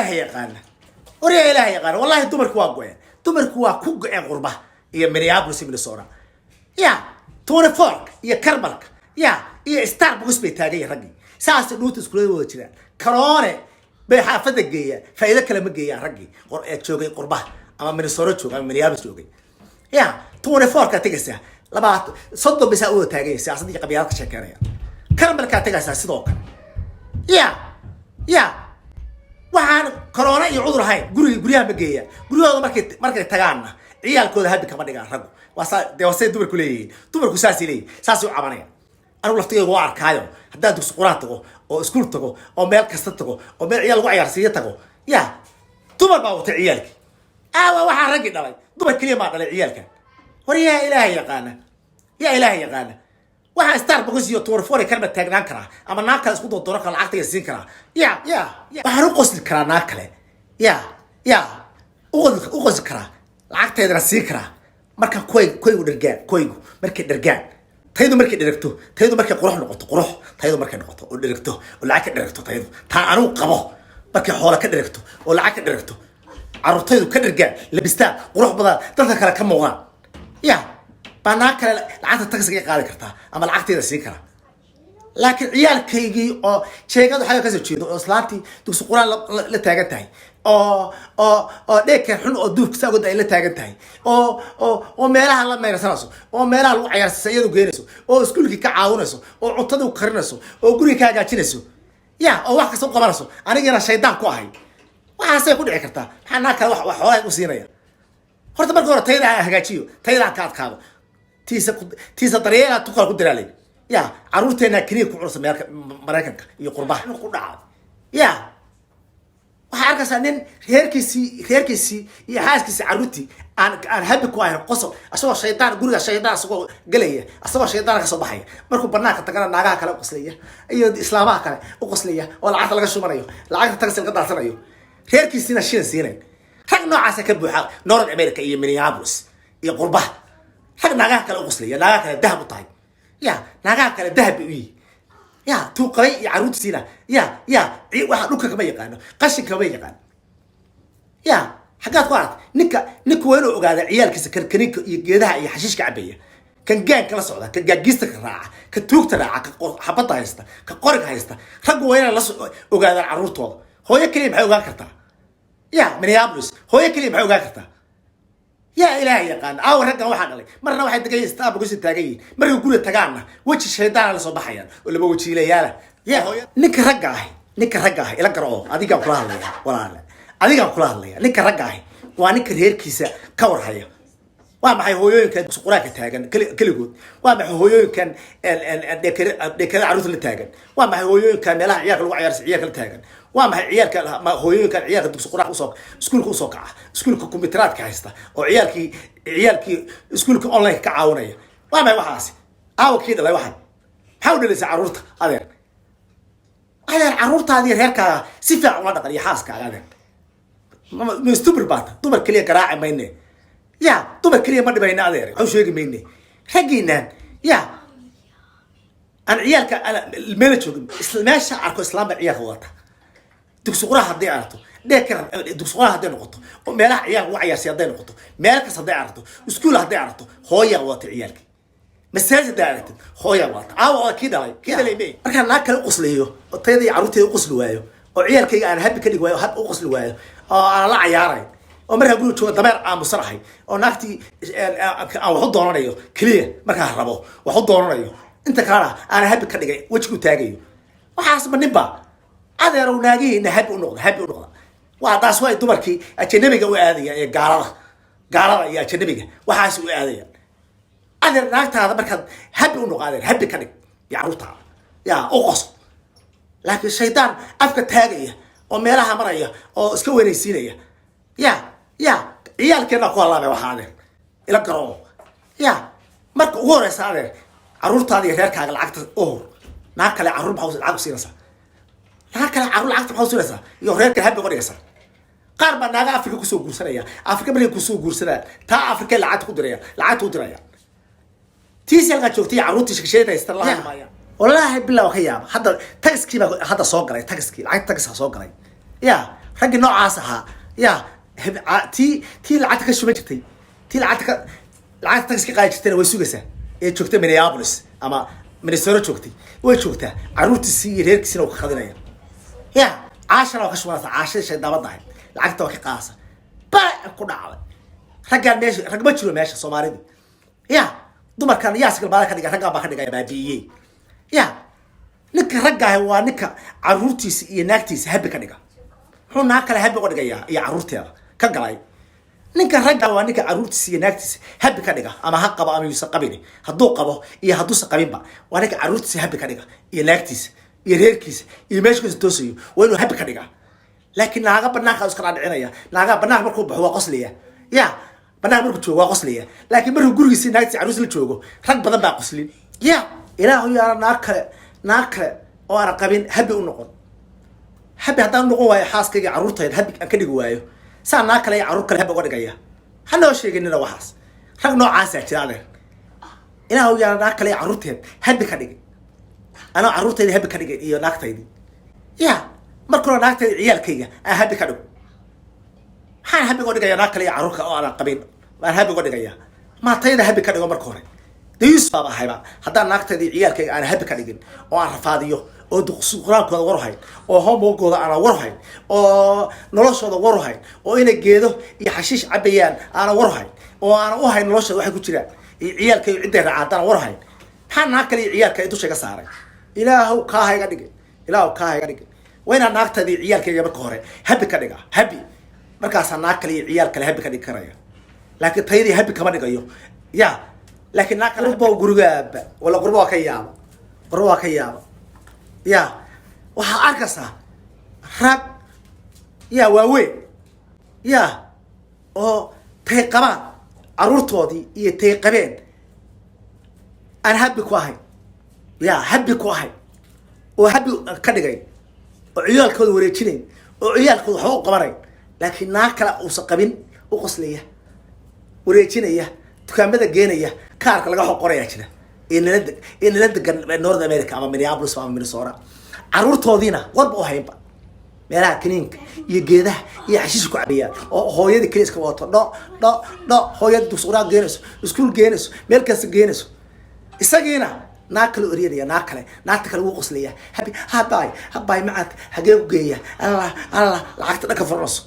إلهي يقال وريا إلهي يقال والله دمرك واقوين دمرك واقوق قربة يا منيابلس من الصورة يا توني فورك يا كربلك يا ستار بوكس بيتاجي رجي ساس نوتس كله وجهنا كرونة بحافظ الجية فإذا كلام الجية رجي شوقي قربة أما من الصورة شوقي أما منيابلس شوقي يا توني فورك تجسها لما صدق بيساوي تاجي سياسة دي قبيلات شكرية كربلك تجسها صدق يا waxaan corona iyo cudur ahayn guriga ma geeya gurigooda markay tagaana ciyaalkooda hadda kama dhigaan rag wasay dumarku leeyihiin dumarku saasi leeyihiin saasi u cabanaya anigu laftigeyga waa arkaayo haddaad dugsi quraan tago oo iskuul tago oo meel kasta tago oo meel ciyaal lagu ciyaarsiiyo tago dumar baa wata ciyaalkii waxaa raggi dhalay dumar keliya maa dhalay ciyaalkan war yaa ilaahay yaqaana waxaa Starbucks iyo Tourfore karma taagnaan karaa ama naag kale isku doodoro kala lacagta siin karaa waxaan u qosli karaa naag kale u qosli karaa lacagteedana siin karaa marka koygu markay dhergaan taydu markay dheragto taydu markay qurux noqoto taydu markay noqoto oo dheragto oo lacag ka dheragto taydu taa anu qabo markay xoolo ka dheragto oo lacag ka dheragto carruurtaydu ka dhergaan labistaan qurux badan dadka kale ka muuqdaan بناك العادة تكسر قاعدة كرتها أما العادة تسيكرها لكن عيال كيجي أو شيء كذا حاجة كذا شيء أو صلاتي تقص قرآن لتاجتها أو لكن حن أدوك سأقول ده لتاجتها أو ميلها الله ما يرسناسو أو ميلها لو عيار سيد وجينسو أو سكولك كعاونسو أو عطده وكرنسو أو قولي كاجاتينسو أو واحد سوق قبرسو أنا جينا شيطان كواهي وحاسة يكون عكرتها حنا كلا وحوالي وسينيا هرت مركورة تيدا هجاتيو تيدا كات تيسا طريقة تقول قدر عليه عروتنا كنيه كعروس مراكنك يقربها نقول وحركة سنين هيركسي يحاسكسي عروتي أنا هبك واحد قصو أسوأ الشيطان قولي الشيطان أسوأ قليه أسوأ الشيطان كصباحية مركو برناك تقرأ ناقا كلا قصلية إسلامها كلا وقصلية ولا عاد لقى شو مريو لا عاد تغسل قطع سنيو هيركسي نشين سينين حق نوع سكبوا حق نورد أمريكا إيه منيابلس يقربها حق ناقا كلا قصلية ناقا كلا ذهب طيب ناقا كلا ذهب إيه تو قري عروت سينا واحد لوكا كما يقانو قشن كما يقان حاجات قارت نك وينو اوغادا عيالكيس كركنيك geedaha iyo xashiishka cabaya kan gaan kala socda kan gaagista ka raaca ka tuugta raaca ka xabada haysta ka qoriga haysta rag weyna la ogaadaan caruurtooda hooyo kaliya maxay ogaan kartaa Minneapolis hooyo kaliya maxay ogaan kartaa ilaahay yaqaan raggan waxa dhalay marna waxay dagay Starbucks taagayeen markay guriga tagaana waji shaydaan la soo baxayaan oo laba wajiilayaal ninka ragga ah ila garoo adiga kula hadlaya walaal adiga kula hadlaya ninka ragga ah waa ninka reerkiisa ka warhaya waa maxay hooyooyinka suquraaka taagan kaligood waa maxay hooyooyinkan dekada caruurta la taagan waa maxay hooyooyinka meelaha ciyaalka lagu ciyaarsiiyo ciyaalka la taagan waa maxay ciyaalka hooyooyinkan ciyaalka dugsi quraaq iskuulka u soo kaca iskuulka kombiyuutarka haysta oo ciyaalkii iskuulka online ka caawinaya waa maxay waxaas kii dhalay waxan maxaa u dhalaysa caruurta adeer caruurtaadii reerkaaga si fiican ula dhaqan iyo xaaskaaga adeer ma stupid baata dumar kaliya garaaci mayne dumar kaliya ma dhibayna adeer waxu sheegi mayne raggiinaan aan ciyaalka meel joogin meesha arko islaamba ciyaalka wata dugsi quraha hadday aragto dugsi quraha hadday noqoto oo meelaha ciyaalka ugu ciyaarsiiyo hadday noqoto meel kasta hadday aragto iskuul hadday aragto hooya wata ciyaalkii masaajid aragtid hooya wata kii dhalay mee markaan naag kale u qosliyo oo tayada iyo caruurteeda u qosli waayo oo ciyaalkayga aan habi ka dhig waayo hab u qosli waayo oo aan la ciyaaray oo markaa guriga jooga dameer aamusanahay oo naagtii aan wax u doonanayo keliya markaa rabo wax u doonanayo inta kalena aan habi ka dhigay wejigu taagayo waxaas ma ninba adeerow naagihiina habi u noqda waa taas way dumarkii ajnabiga u aadaya ee gaalada iyo ajnabiga waxaas u aadaya adeer naagtaada markaad habi u noqdeen habi ka dhig ya caruurtaada u qoso laakiin shaydaan afka taagaya oo meelaha maraya oo iska weynaysiinaya ciyaalkeena ku halaabay waxa adeer ila garoo marka ugu horeysa adeer caruurtaada iyo reerkaaga lacagta naag kale caruur maxaa lacag siinaysaa naag kale caruur lacagta maxaa siinaysaa iyo reerka habi uga dhigaysaa qaar baa naaga Afrika kusoo guursanaya Afrika markay kusoo guursadaan taa Afrika lacagta ku diraya تيسي جوتي عروتي شكشيتها يسترلها مايا والله بالله وخيام هذا تاكسكي هذا صوغري تاكسكي عاد تاكس صوغري raggi noocaas ahaa yaa tii lacagta ka shuban jirtay tii lacagta taxiska qaadi jirtayna way sugaysaa ee joogta Minneapolis ama Minnesota joogtay way joogtaa caruurtiisii iyo reerkiisina uu ka qadinaya yaa caashana waa ka shubanaysa caashada shaydaamada ahayd lacagta waa ka qaasa baa ku dhacday raggaan meesha rag ma jiro meesha Soomaalida yaa dumarkan yaa sigal baada ka dhigay raggaan baa ka dhigay baabiiyey yaa ninka raggaa waa ninka caruurtiisa iyo naagtiisa habi ka dhiga wuxuu naag kale habi uga dhigayaa iyo caruurteeda ka galay ninka ragga waa ninka caruurtiisa iyo naagtiisa habi ka dhiga ama ha qabo ama yuusan qabin hadduu qabo iyo hadduusan qabinba waa ninka caruurtiisa habi ka dhiga iyo naagtiisa iyo reerkiisa iyo meeshiisa toosayo waa inuu habi ka dhiga laakiin naaga banaanka iska dhaadhicinaya naaga banaanka markuu baxo waa qoslaya yaa banaanka markuu joogo waa qoslaya laakiin markuu gurigiisa naagtiisa caruurtiisa la joogo rag badan baa qoslin yaa ilaahu yaa naag kale oo aan qabin habi u noqon habi haddaan noqon waayo xaaskayga caruurtayda habi aan ka dhigi waayo saa naag kale iyo caruur kale habi uga dhigaya ha loo sheeginina waxaas rag noocaasaa jira adeer ilaahu yaa naag kale iyo caruurteed habi ka dhigay anaa caruurtayda habi ka dhigay iyo naagtaydi yaa markuna naagtayda ciyaalkayga aan habi ka dhigo maxaan habi uga dhigaya naag kale iyo caruurka oo aan qabin waan habi uga dhigaya maatayda habi ka dhigo marka hore dayus baba hayba haddaan naagtayda ciyaalkayga aan habi ka dhigin oo aan rafaadiyo oo qurankooda warhayn oo homeworkooda aan warhayn oo noloshooda warhayn oo inay geedo iyo xashiish cabayaan aan warhayn oo aan u hayn noloshooda waxay ku jiraan ciyaalkayga cidday raacaan warhayn maxaa naag kale ciyaalka intuu sheega saaray ilaahu ka hayga dhigay wayna naagtayda ciyaalkayga marka hore habi ka dhiga habi markaas naag kale ciyaal kale habi ka dhig karaya laakiin taydii habi kama dhigayo yaa laakiin naag kale baa gurigaaba wala qurbo waa ka yaaba yaa waxaa arkaysaa rag yaa waaweyn yaa oo tay qabaan caruurtoodii iyo tay qabeen aan habi ku ahayn yaa habi ku ahayn oo habi ka dhigayn oo ciyaalkooda wareejinayn oo ciyaalkooda waxba u qabanayn laakiin naag kale uusan qabin u qoslaya wareejinaya dukaamada geenaya kaarka laga xoqoraya jira ee nala degan North America ama Minneapolis ama Minnesota caruurtoodiina warba u haynba meelaha kiniinka iyo geedaha iyo xashiish ku cabiyaan oo hooyada kaliiska wato dho hooyada dugsiga geenayso iskuul geenayso meel kasta geenayso isagiina naag kale oriyada naagta kale uu qoslaya habaay macad hagee u geeya Allah lacagta dhaka farnaso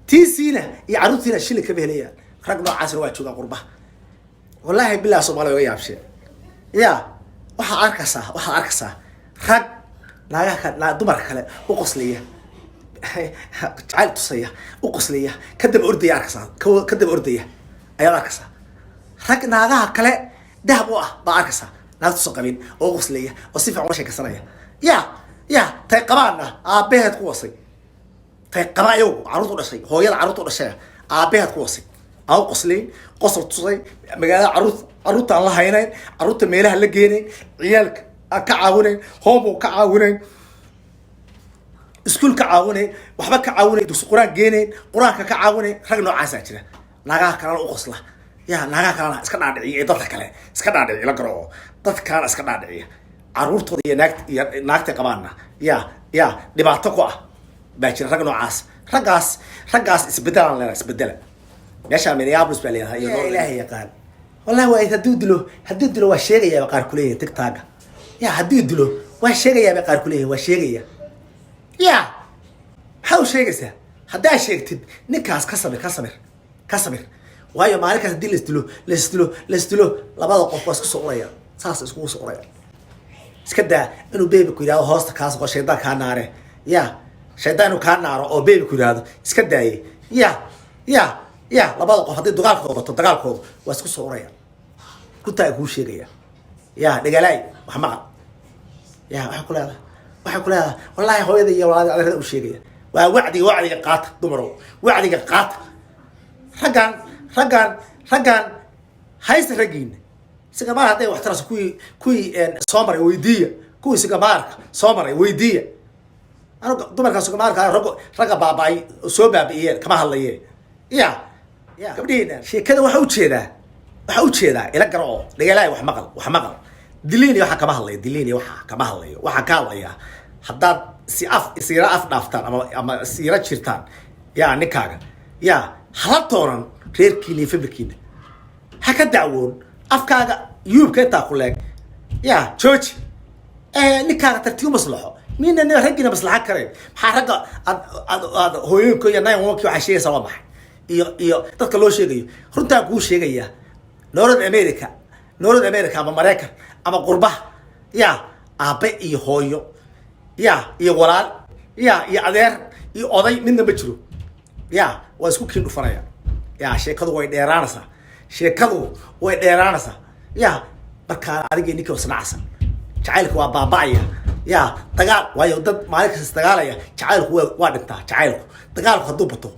tiisiina iyo caruurtiina shilin ka behelaya rag noocaas waa jooga qurba wallahi bilaa Soomaaliya way yaabshay yaa waxa arkaysaa rag naagaha dumar kale u qoslaya jacayl tusaya u qoslaya kadib ordaya ayaa arkaysaa rag naagaha kale dahab u ah baa arkaysaa naagtu soo qabin oo qoslaya oo si fiican u sheekaysanaya yaa tay qabaana aabaheed ku wasay tay qabaayo caruurtu dhashay hooyada caruurtu dhashay aabaheed ku wasay aw qoslay qosol tusay magaalada caruurta aan la haynayn caruurta meelaha la geenayn ciyaalka ka caawinayn homo ka caawinayn iskuul ka caawinayn waxba ka caawinayn dugsi quraan geenayn quraanka ka caawinayn rag noocaas jira naagaha kale u qosla yaa naagaha kale iska dhaadhiciya dadka kale iska dhaadhiciya la garo dadka kale iska dhaadhiciya caruurtooda iyo naagta qabaana yaa dhibaato ku ah baa jira rag noocaas raggaas isbedela meesha Minneapolis baa leeyahay iyo ilaahay yaqaan wallahi waa haduu dilo waa sheegaya qaar kuleeyay TikTok yaa haduu dilo waa sheegaya qaar kuleeyay waa sheegaya yaa how sheegaysa hadaa sheegtid ninkaas ka samir waayo maalinkaas hadii la isdilo labada qof waa isku soo uraya saas isku soo uraya iska daa inuu baby ku yiraahdo hoosta kaas oo shaydaan ka naare yaa shaydaanu ka naaro oo baby ku yiraahdo iska daaye yaa labada qof hadii dagaalkooda waa isku soo uraya ku taa ku sheegaya yaa dhagalay wax ma yaa waxa ku leedahay wallahi hooyada iyo walaal adeerada u sheegaya waa wacdiga qaata dumaro wacdiga qaata raggan haysta ragiin sigamaar haday wax taras kuwii soo maray weydiiya kuwii sigamaarka soo maray weydiiya aniga dumarka sigamaarka ragga baabay soo baabiyeen kama hadlayeen yaa gabdhiina sheekada waxa u jeedaa ila garo dhagalaay wax maqal diliin waxa kama hadlayo waxa ka hadlaya haddaad siira af dhaaftaan ama siira jirtaan yaa ninkaaga yaa hala toonan reerkiina iyo familkiina ha ka dacwoon afkaaga yuubka intaa ku leeg yaa jooji ninkaaga tartiib maslaxo mina raggiina maslaxa kareen maxaa ragga aad hooyooyinka iyo 911 waxaa sheegaysaa waa maxay iyo dadka loo sheegayo runtaa kuu sheegaya North America ama Mareykan ama qurbaha yaa aabe iyo hooyo yaa iyo walaal yaa iyo adeer iyo oday midna ma jiro yaa waa isku kiin dhufanaya yaa sheekadu way dheeraanaysaa yaa markaa adiga ninka wasnacsan jacaylku waa baaba'aya yaa dagaal waayo dad maalin kasta dagaalaya jacaylku waa dhintaa jacaylku dagaalku hadduu bato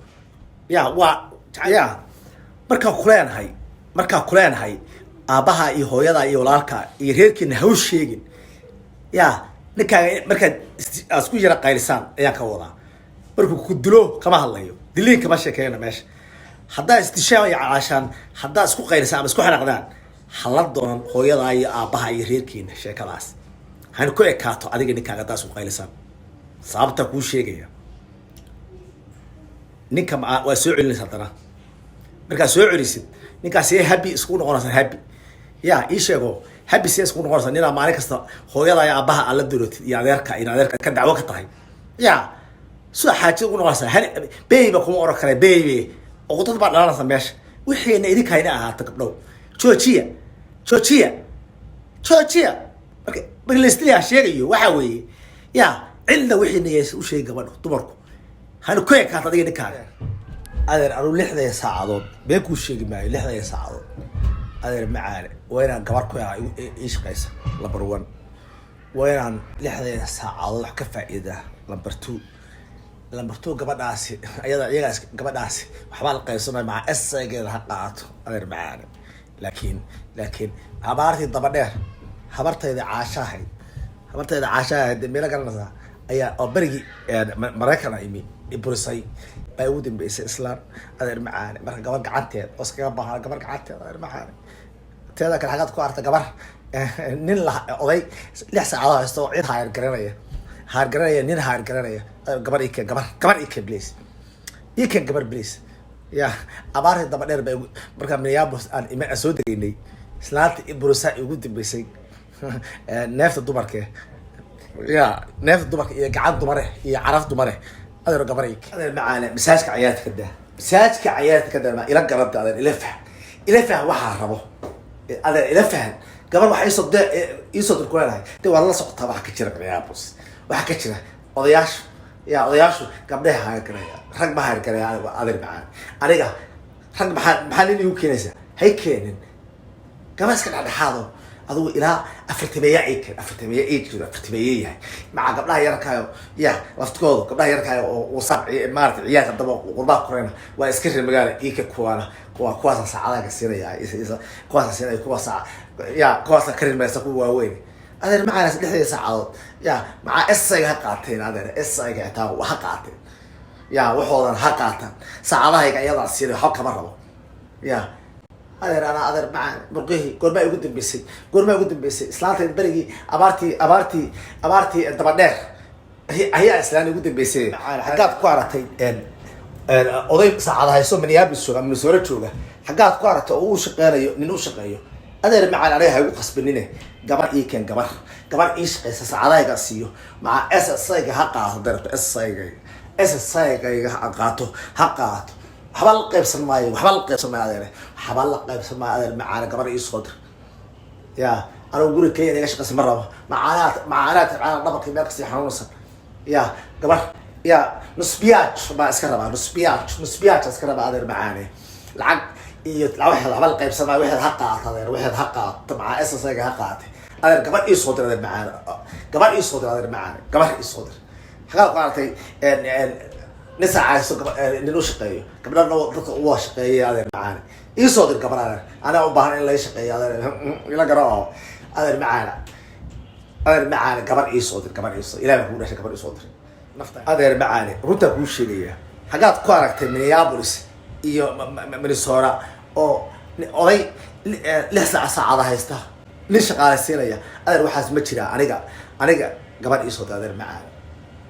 yaa waa yaa markaa kuleenahay aabaha iyo hooyada iyo walaalka iyo reerkiina ha u sheegin yaa ninkaaga markaad isku yara qaylisaan ayaan ka wadaa markuu ku dilo kama hadlayo diliin kama sheekeeyna meesha haddaa istishaam iyo calaashaan haddaa isku qaylisaan ama isku xanaaqdaan hala doonan hooyada iyo aabaha iyo reerkiina sheekadaas han ku ekaato adiga ninkaaga haddaa isku qaylisaan sababta kuu sheegaya ninka waa soo celinaysa haddana markaa soo celisid ninkaas happy isku noqonaysa happy yaa ii sheego happy si isku noqonaysa ninaa maalin kasta hooyada iyo aabaha alla durootid iyo adeerka ka dacwo ka tahay yaa soo xaaji ugu noqonaysa baby kuma oran kare baby oo dad baa dhalanaysa meesha wixiina idinkayna ahaato gabdhow joojiya marka la sheegayo waxa weeye yaa cilda wixiina yees u sheeg gabadho dumarku hanu ku ekaato adiga ninkaaga adeer anu 6 saacadood been kuu sheegi maayo 6 saacadood adeer macaane waa inaan gabar ku ii shaqaysa number 1 waa inaan 6 saacadood wax ka faa'iidaa number 2 gabadhaasi iyagaas gabadhaasi waxbaa la qaybsanay maca essaygeeda ha qaato adeer macaane laakiin habaartii daba dheer habartayda caashahay meelo garanaysaa ayaa oo berigii Mareykan imi iburisay bay ugu dambeysay islaan adeer macaane marka gabar gacanteed oo iskaga baahan gabar gacanteed adeer macaane teeda kale xagaad ku arta gabar nin la oday 6 saacadood haysto cid hayr garanaya nin hayr garanaya gabar please gabar please yaa abaartii daba dheer bay marka Minneapolis aan ima soo degaynay islaanta iburisay ugu dambeysay neefta dumarka iyo gacan dumare iyo caraf dumare adeer gabarayk adeer macaane masaajka cayaarta ka daa ila garabta adeer ila fah waxa rabo adeer ila fah gabar waxa isoo dirkuleedahay de waa la socotaa waxa ka jira Minneapolis waxa ka jira odayaashu gabdhaha haargaraya rag ma haargaraya adeer macaane aniga rag maxaa nin igu keenaysa hay keenin gabar iska dhexdhexaado aduu ilaa afartameeye yahay maca gabdhaha yarkaayo yaa laftigooda gabdhaha yarkaayo oo saab maarata ciyaarka daba qurbaa koreyna waa iska reer magaala iika kuwaasa saacadaha ka siinaya kuwaasa siinaya kuwaasa ka rirmaysa kuwa waaweyn adeer macaanaas 6 saacadood yaa maca essayga ha qaateen adeer essayga xitaa ha qaateen yaa waxoodan ha qaataan saacadahayga iyadaa siinay waxba kama rabo yaa adeer macaan burqihi goorma ugu dambeysay islaanta berigii abaartii daba dheer ayaa islaan ugu dambeysay xagaad ku aratay oday saacada hayso Minneapolis jooga xagaad ku aratay oo uu shaqeeyo nin u shaqeeyo adeer macaan aniga ha ugu qasbanine gabar ii shaqeysa saacadayga siiyo maca SSayga ha qaato darto SSayga ha qaato waxba la qaybsan maayo adeer macaane gabar ii soo dir yaa anuu guri kaya inaga shaqaysa ma rabo macaanaad dhabarkii meel kasii xanuunaysan yaa gabar yaa nusbiyaaj baa iska rabaa nusbiyaaj iska rabaa adeer macaane lacag iyo waxba la qaybsan maayo waxaad ha qaato adeer maca SSayga ha qaatay adeer gabar ii soo dir adeer macaane gabar ii soo dir xagaa qaatay nisacayso nin u shaqeeyo gabdhana dadka u shaqeeyay adeer macaane ii soo dir gabar adeer anaa u baahan in la shaqeeyo adeer ila garaaco adeer macaane gabar ii soo dir ilaahay ku dhashay gabar ii soo dir nafta adeer macaane runta kuu sheegaya xagaad ku aragtay Minneapolis iyo Minnesota oo oday 6 saacada haysta nin shaqaalaysiinaya adeer waxaas ma jira aniga gabar ii soo dir adeer macaane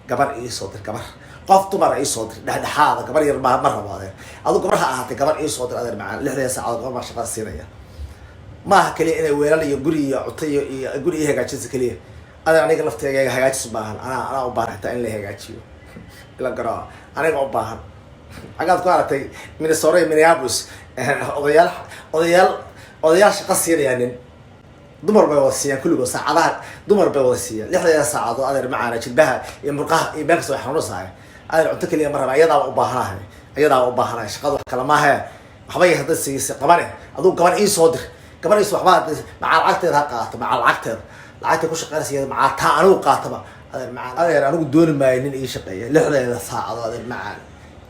gabar ii soo dir gabar qof dumar ii soo dir dhexdhexaada gabar yar ma rabo adeer adu gabar ha ahaatay gabar ii soo dir adeer macaan 6 saacadood gabar baa shaqada siinaya maaha kaliya inay weelal iyo guri iyo cunto iyo guri iyo hagaajinta kaliya adeer aniga lafteega hagaajis baahan anaa u baahan xitaa in la hagaajiyo ila garaa aniga u baahan xagaad ku aragtay Minnesota iyo Minneapolis odayaal shaqo siinaya nin dumar bay wada siiyaan kulligood saacadaha dumar bay wada siiyaan 6 saacadood adeer macaana jilbaha iyo murqaha iyo beerka soo xanuunaysaa adeer cunto kaliya ma raba ayadaa u baahanahay shaqada wax kala maaha waxba ay hadda siisa qabane aduu gabar ii soo dir gabar ii waxba macal lacagteeda ha qaato macal lacagta ku shaqeynaysa macal taa anigu qaataba adeer anigu dooni maayo nin ii shaqeeya 6 saacadood adeer macaan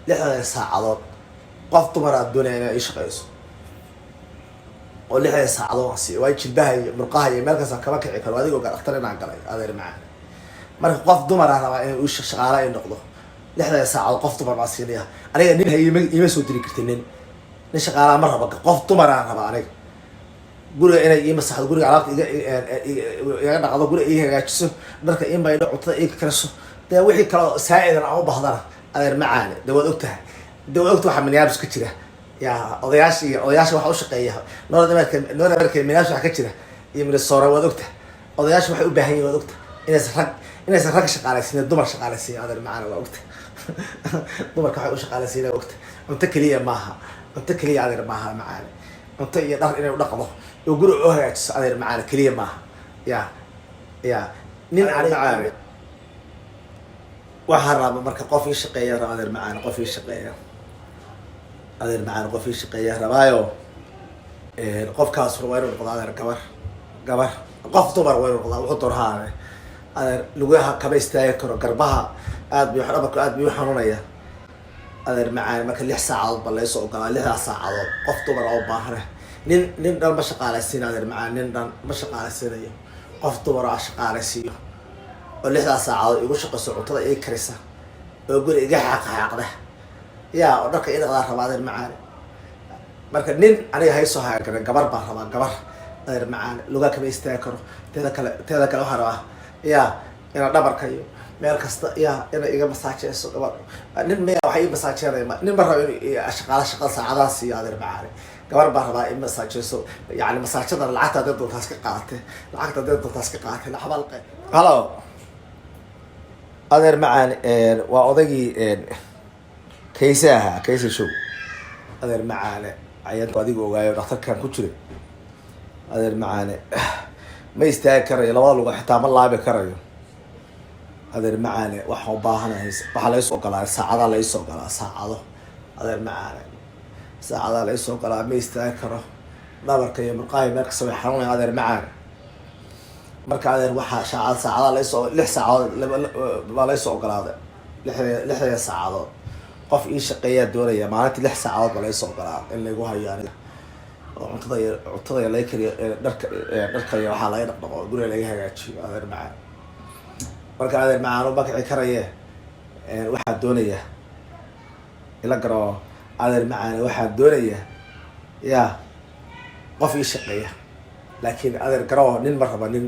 6 saacadood qof dumar aad doonaya inay ii shaqeyso oo 6 saacadood aan siiyo way jilbaha iyo murqaha iyo meel kasta kaba kici karo adigoo dhakhtar inaan galay adeer macaan marka qof dumar ah raba inuu shaqaale ay noqdo 6 saacadood qof dumar baa siinaya aniga nin ima soo diri kartin nin shaqaale ma raba qof dumar ah raba aniga guriga inay ii masaxdo guriga alaabta iga dhaqdo guriga ii hagaajiso dharka ii maydho cuntada ii kariso dee wixii kale saacidan aan u bahdana adeer macaan dee waad ogtahay waxaa Minneapolis ka jira yaa odayaasha waxa u shaqeeya North America Minneapolis waxa ka jira iyo Minnesota waad ogtahay odayaasha waxay u baahan yihiin waad ogtahay inaysan rag shaqaalaysiin dumar shaqaalaysiin adeer macaan waa ogtahay dumarka waxay u shaqaalaysiin waa ogtahay cunto kaliya maaha adeer maaha macaan cunto iyo dhar inay u dhaqdo oo guri oo hagaajiso adeer macaan kaliya maaha ya nin aniga waxaan rabaa marka qof ii shaqeeya raba adeer macaan qof ii shaqeeya rabaayo qofkaas waa inuu noqdo adeer gabar qof dumar waa inuu noqdo wuxuu doorhaane adeer lugaha kama istaagi karo garbaha dhabarku aad buu xanuunaya adeer macaan marka 6 saacadood ba laysoo ogolaa 6 saacadood qof dumar oo baahan nin dhan ma shaqaalaysiin adeer macaan nin dhan ma shaqaalaysiinayo qof dumar oo shaqaalaysiiyo oo 6 saacadood igu shaqayso cuntada ii karisa oo guri iga xaqda yaa oo dharka ina raba adeer macaan marka nin aniga hayso haagan gabar baan rabaa gabar adeer macaan lugaa kama istaagi karo teeda kale waxaan rabaa yaa ina dhabarka iyo meel kasta yaa ina iga masaajeyso gabar nin ma waxa ii masaajeynaya nin ma rabo in shaqada saacadaha siiyo adeer macaan gabar baan rabaa in masaajeyso yani masaajada lacagta dad doontaas ka qaatay la xabalqay hello adeer macaan waa odaygii kayse show adeer macaane ayaanku adiga ogaayo dhakhtarkan ku jiray adeer macaane ma istaagi karayo labada lugo xitaa ma laabi karayo adeer macaane waxaan u baahanahay waxaa laysoo ogolaa saacadaa laysoo ogolaa saacado adeer macaane saacadaa laysoo ogolaa ma istaagi karo dhabarka iyo murqaha meel kasta way xanuunaya adeer macaane marka adeer waxaa saacadaha laysoo 6 saacadood baa laysoo ogolaaday 6 saacadood qof ii shaqeeyaa doonaya maalintii 6 saacadood baa laysoo ogolaa in lagu hayo aniga oo cuntada laga kariyo dharka iyo waxaa laga dhaqdhaqo guriga laga hagaajiyo adeer macaan marka adeer macaan uma kici karaye waxaa doonaya ila garo adeer macaan waxaa doonaya yaa qof ii shaqeeya laakiin adeer garo nin ma raba nin